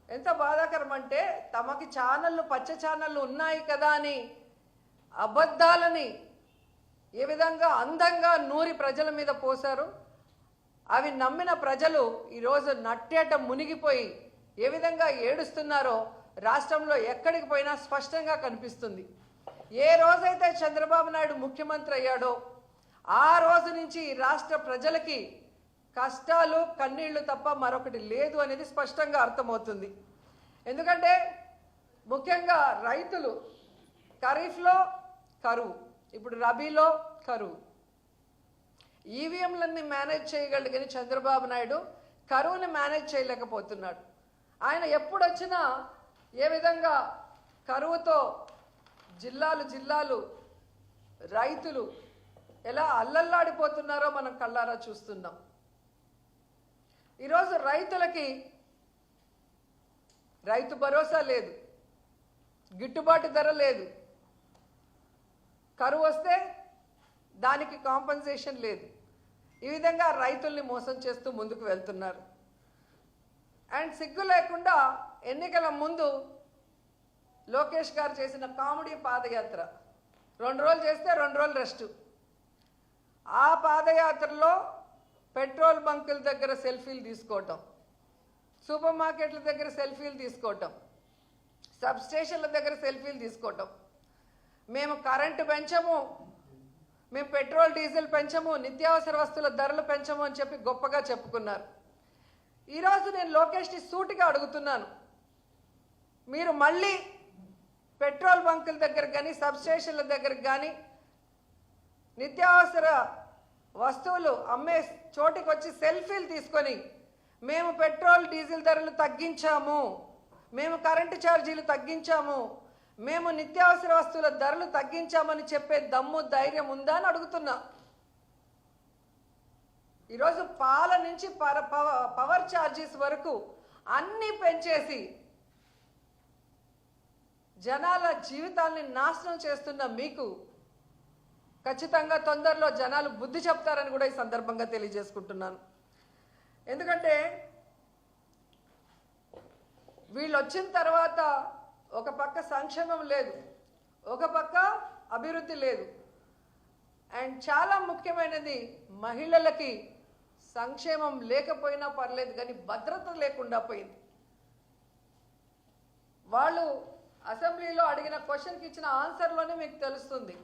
ఎంత బాధాకరం అంటే తమకి ఛానళ్ళు పచ్చ ఛానళ్ళు ఉన్నాయి కదా అని అబద్ధాలని ఏ విధంగా అందంగా నూరి ప్రజల మీద పోశారు. అవి నమ్మిన ప్రజలు ఈరోజు నట్టేట మునిగిపోయి ఏ విధంగా ఏడుస్తున్నారో రాష్ట్రంలో ఎక్కడికి పోయినా స్పష్టంగా కనిపిస్తుంది. ఏ రోజైతే చంద్రబాబు నాయుడు ముఖ్యమంత్రి అయ్యాడో ఆ రోజు నుంచి రాష్ట్ర ప్రజలకి కష్టాలు కన్నీళ్లు తప్ప మరొకటి లేదు అనేది స్పష్టంగా అర్థమవుతుంది. ఎందుకంటే ముఖ్యంగా రైతులు ఖరీఫ్లో కరువు, ఇప్పుడు రబీలో కరువు. ఈవీఎంలన్నీ మేనేజ్ చేయగలడు కానీ చంద్రబాబు నాయుడు కరువుని మేనేజ్ చేయలేకపోతున్నాడు. ఆయన ఎప్పుడు వచ్చినా ఏ విధంగా కరువుతో జిల్లాలు రైతులు ఎలా అల్లల్లాడిపోతున్నారో మనం కళ్ళారా చూస్తున్నాం. ఈరోజు రైతులకి రైతు భరోసా లేదు, గిట్టుబాటు ధర లేదు, కరువు వస్తే దానికి కాంపెన్సేషన్ లేదు. ఈ విధంగా రైతుల్ని మోసం చేస్తూ ముందుకు వెళ్తున్నారు. అండ్ సిగ్గు లేకుండా ఎన్నికల ముందు లోకేష్ గారు చేసిన కామెడీ పాదయాత్ర 2 రోజులు చేస్తే 2 రోజులు రెస్ట్. ఆ పాదయాత్రలో పెట్రోల్ బంకుల దగ్గర సెల్ఫీలు తీసుకోవటం, సూపర్ మార్కెట్ల దగ్గర సెల్ఫీలు తీసుకోవటం, సబ్ స్టేషన్ల దగ్గర సెల్ఫీలు తీసుకోవటం, మేము కరెంటు పెంచము, మేము పెట్రోల్ డీజిల్ పెంచము, నిత్యావసర వస్తువుల ధరలు పెంచము అని చెప్పి గొప్పగా చెప్పుకున్నారు. ఈరోజు నేను లోకేష్ని సూటిగా అడుగుతున్నాను, మీరు మళ్ళీ పెట్రోల్ బంకుల దగ్గర కానీ సబ్ స్టేషన్ల దగ్గర కానీ నిత్యావసర వస్తువులు అమ్మే చోటికి వచ్చి సెల్ఫీలు తీసుకొని మేము పెట్రోల్ డీజిల్ ధరలు తగ్గించాము, మేము కరెంటు ఛార్జీలు తగ్గించాము, మేము నిత్యావసర వస్తువుల ధరలు తగ్గించామని చెప్పే దమ్ము ధైర్యం ఉందా అని అడుగుతున్నా. ఈరోజు పాల నుంచి పవర్ ఛార్జెస్ వరకు అన్నీ పెంచేసి జనాల జీవితాల్ని నాశనం చేస్తున్న మీకు ఖచ్చితంగా తొందరలో జనాలు బుద్ధి చెప్తారని కూడా ఈ సందర్భంగా తెలియజేసుకుంటున్నాను. ఎందుకంటే వీళ్ళు వచ్చిన తర్వాత ఒక పక్క సంక్షేమం లేదు, ఒక పక్క అభివృద్ధి లేదు. అండ్ చాలా ముఖ్యమైనది మహిళలకి సంక్షేమం లేకపోయినా పర్లేదు కానీ భద్రత లేకుండా పోయింది. వాళ్ళు అసెంబ్లీలో అడిగిన క్వశ్చన్కి ఇచ్చిన ఆన్సర్లోనే మీకు తెలుస్తుంది.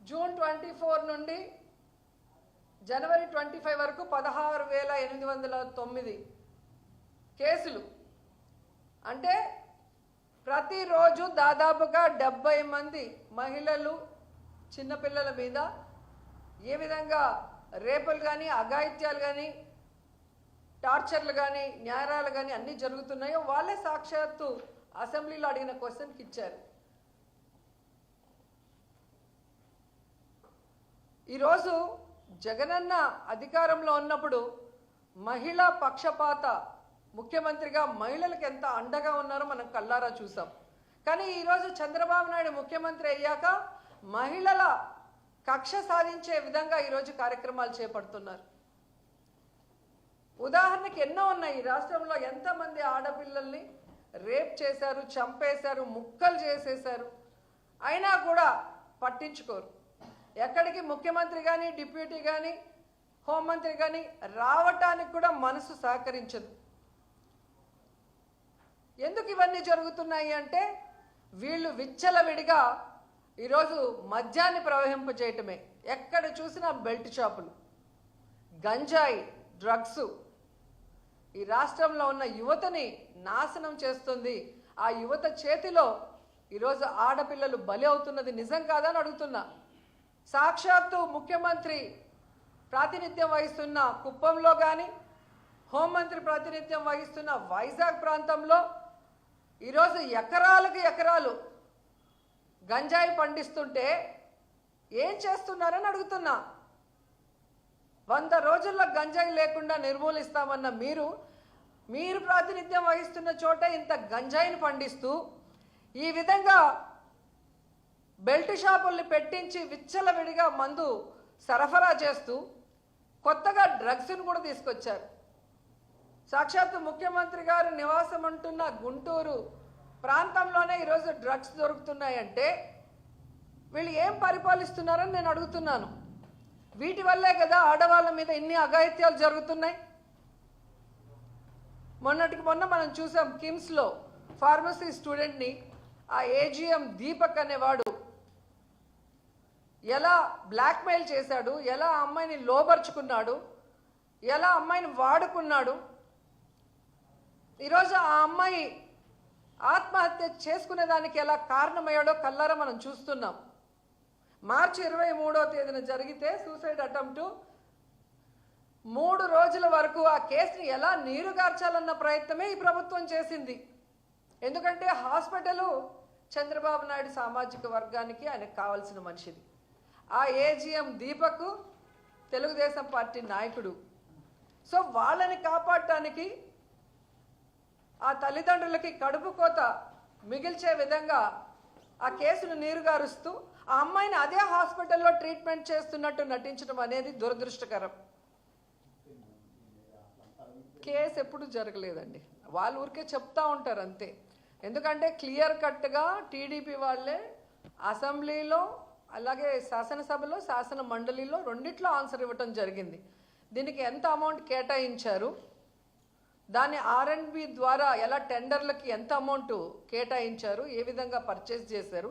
జూన్ 24 నుండి జనవరి 25 వరకు 16,809 కేసులు. అంటే ప్రతిరోజు దాదాపుగా 70 మంది మహిళలు చిన్నపిల్లల మీద ఏ విధంగా రేపులు కానీ అఘాయిత్యాలు కానీ టార్చర్లు కానీ న్యాయాలు కానీ అన్నీ జరుగుతున్నాయో వాళ్ళే సాక్షాత్తు అసెంబ్లీలో అడిగిన క్వశ్చన్కి ఇచ్చారు. ఈరోజు జగనన్న అధికారంలో ఉన్నప్పుడు మహిళా పక్షపాత ముఖ్యమంత్రిగా మహిళలకు ఎంత అండగా ఉన్నారో మనం కళ్ళారా చూసాం. కానీ ఈరోజు చంద్రబాబు నాయుడు ముఖ్యమంత్రి అయ్యాక మహిళల కక్ష సాధించే విధంగా ఈరోజు కార్యక్రమాలు చేపడుతున్నారు. ఉదాహరణకి ఎన్నో ఉన్నాయి. ఈ రాష్ట్రంలో ఎంతమంది ఆడపిల్లల్ని రేప్ చేశారు, చంపేశారు, ముక్కలు చేసేశారు, అయినా కూడా పట్టించుకోరు. ఎక్కడికి ముఖ్యమంత్రి కానీ డిప్యూటీ కానీ హోంమంత్రి కానీ రావటానికి కూడా మనసు సహకరించదు. ఎందుకు ఇవన్నీ జరుగుతున్నాయి అంటే వీళ్ళు విచ్చలవిడిగా ఈరోజు మద్యాన్ని ప్రవహింపజేయటమే. ఎక్కడ చూసినా బెల్ట్ షాపులు, గంజాయి, డ్రగ్స్ ఈ రాష్ట్రంలో ఉన్న యువతని నాశనం చేస్తుంది. ఆ యువత చేతిలో ఈరోజు ఆడపిల్లలు బలి అవుతున్నది నిజం కాదని అడుగుతున్నా. సాక్షాత్తు ముఖ్యమంత్రి ప్రాతినిధ్యం వహిస్తున్న కుప్పంలో కానీ హోంమంత్రి ప్రాతినిధ్యం వహిస్తున్న వైజాగ్ ప్రాంతంలో ఈరోజు ఎకరాలకు ఎకరాలు గంజాయి పండిస్తుంటే ఏం చేస్తున్నారని అడుగుతున్నా. 100 రోజుల్లో గంజాయి లేకుండా నిర్మూలిస్తామన్న మీరు ప్రాతినిధ్యం వహిస్తున్న చోట ఇంత గంజాయిని పండిస్తూ ఈ విధంగా బెల్ట్ షాపుల్ని పెట్టించి విచ్చలవిడిగా మందు సరఫరా చేస్తూ కొత్తగా డ్రగ్స్ను కూడా తీసుకొచ్చారు. సాక్షాత్తు ముఖ్యమంత్రి గారు నివాసం అంటున్న గుంటూరు ప్రాంతంలోనే ఈరోజు డ్రగ్స్ దొరుకుతున్నాయంటే వీళ్ళు ఏం పరిపాలిస్తున్నారని నేను అడుగుతున్నాను. వీటి వల్లే కదా ఆడవాళ్ళ మీద ఇన్ని అఘాయిత్యాలు జరుగుతున్నాయి. మొన్నటికి మొన్న మనం చూసాం కిమ్స్లో ఫార్మసీ స్టూడెంట్ని ఆ ఏజీఎం దీపక్ అనేవాడు ఎలా బ్లాక్మెయిల్ చేశాడు, ఎలా అమ్మాయిని లోబర్చుకున్నాడు, ఎలా అమ్మాయిని వాడుకున్నాడు. ఈరోజు ఆ అమ్మాయి ఆత్మహత్య చేసుకునేదానికి ఎలా కారణమయ్యాడో కల్లారా మనం చూస్తున్నాం. మార్చి 23వ తేదీన జరిగితే సూసైడ్ అటెంప్ట్ 3 రోజుల వరకు ఆ కేసుని ఎలా నీరుగార్చాలన్న ప్రయత్నమే ఈ ప్రభుత్వం చేసింది. ఎందుకంటే హాస్పిటల్ చంద్రబాబు నాయుడు సామాజిక వర్గానికి ఆయనకు కావాల్సిన మనిషిది. ఆ ఏజీఎం దీపక్ తెలుగుదేశం పార్టీ నాయకుడు. సో వాళ్ళని కాపాడటానికి ఆ తల్లిదండ్రులకి కడుపు కోత మిగిల్చే విధంగా ఆ కేసును నీరుగారుస్తూ ఆ అమ్మాయిని అదే హాస్పిటల్లో ట్రీట్మెంట్ చేస్తున్నట్టు నటించడం అనేది దురదృష్టకరం. కేసు ఎప్పుడు జరగలేదండి, వాళ్ళు ఊరికే చెప్తా ఉంటారు అంతే. ఎందుకంటే క్లియర్ కట్గా టీడీపీ వాళ్ళే అసెంబ్లీలో అలాగే శాసనసభలో శాసన మండలిలో రెండిట్లో ఆన్సర్ ఇవ్వటం జరిగింది. దీనికి ఎంత అమౌంట్ కేటాయించారు, దాన్ని R&B ద్వారా ఎలా టెండర్లకి ఎంత అమౌంట్ కేటాయించారు, ఏ విధంగా పర్చేస్ చేశారు,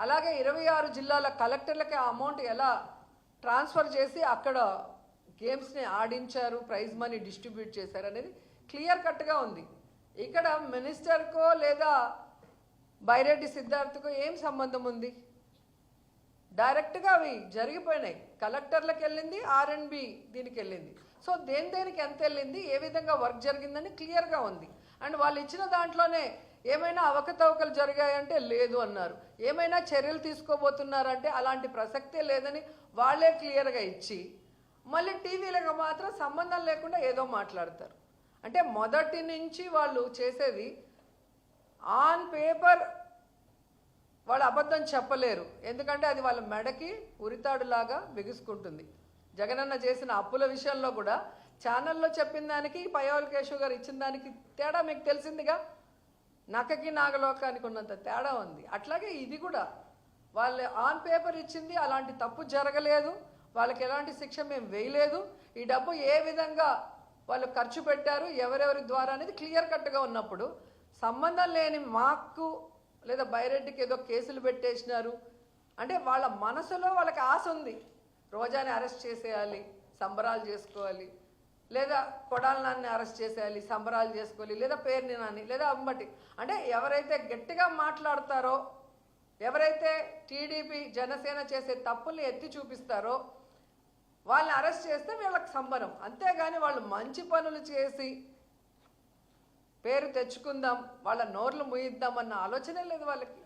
అలాగే 26 జిల్లాల కలెక్టర్లకి ఆ అమౌంట్ ఎలా ట్రాన్స్ఫర్ చేసి అక్కడ గేమ్స్ని ఆడించారు, ప్రైజ్ మనీ డిస్ట్రిబ్యూట్ చేశారు అనేది క్లియర్ కట్గా ఉంది. ఇక్కడ మినిస్టర్కో లేదా బైరెడ్డి సిద్ధార్థకో ఏం సంబంధం ఉంది? డైరెక్ట్గా అవి జరిగిపోయినాయి. కలెక్టర్లకు వెళ్ళింది, R&B దీనికి వెళ్ళింది. సో దేనికి ఎంత వెళ్ళింది, ఏ విధంగా వర్క్ జరిగిందని క్లియర్గా ఉంది. అండ్ వాళ్ళు ఇచ్చిన దాంట్లోనే ఏమైనా అవకతవకలు జరిగాయంటే లేదు అన్నారు, ఏమైనా చర్యలు తీసుకోబోతున్నారంటే అలాంటి ప్రసక్తే లేదని వాళ్ళే క్లియర్గా ఇచ్చి మళ్ళీ టీవీలకు మాత్రం సంబంధం లేకుండా ఏదో మాట్లాడతారు. అంటే మొదటి నుంచి వాళ్ళు చేసేది ఆన్ పేపర్ వాళ్ళు అబద్ధం చెప్పలేరు, ఎందుకంటే అది వాళ్ళ మెడకి ఉరితాడులాగా బిగుసుకుంటుంది. జగనన్న చేసిన అప్పుల విషయంలో కూడా ఛానల్లో చెప్పిన దానికి పయ్యావుల కేశవ్ గారు ఇచ్చిన దానికి తేడా మీకు తెలిసిందిగా. నక్కకి నాగలోకానికి ఉన్నంత తేడా ఉంది. అట్లాగే ఇది కూడా వాళ్ళు ఆన్ పేపర్ ఇచ్చింది, అలాంటి తప్పు జరగలేదు, వాళ్ళకి ఎలాంటి శిక్ష మేము వేయలేదు, ఈ డబ్బు ఏ విధంగా వాళ్ళు ఖర్చు పెట్టారు, ఎవరెవరి ద్వారా అనేది క్లియర్ కట్గా ఉన్నప్పుడు సంబంధం లేని మాకు లేదా బైరెడ్డికి ఏదో కేసులు పెట్టేసినారు అంటే వాళ్ళ మనసులో వాళ్ళకి ఆశ ఉంది, రోజాని అరెస్ట్ చేసేయాలి, సంబరాలు చేసుకోవాలి, లేదా కొడాలి నాన్ని అరెస్ట్ చేసేయాలి, సంబరాలు చేసుకోవాలి, లేదా పేరుని నాని లేదా అంబటి. అంటే ఎవరైతే గట్టిగా మాట్లాడతారో, ఎవరైతే టీడీపీ జనసేన చేసే తప్పుల్ని ఎత్తి చూపిస్తారో వాళ్ళని అరెస్ట్ చేస్తే వీళ్ళకి సంబరం. అంతేగాని వాళ్ళు మంచి పనులు చేసి పేరు తెచ్చుకుందాం, వాళ్ళ నోర్లు ముయిద్దామన్న ఆలోచనే లేదు వాళ్ళకి.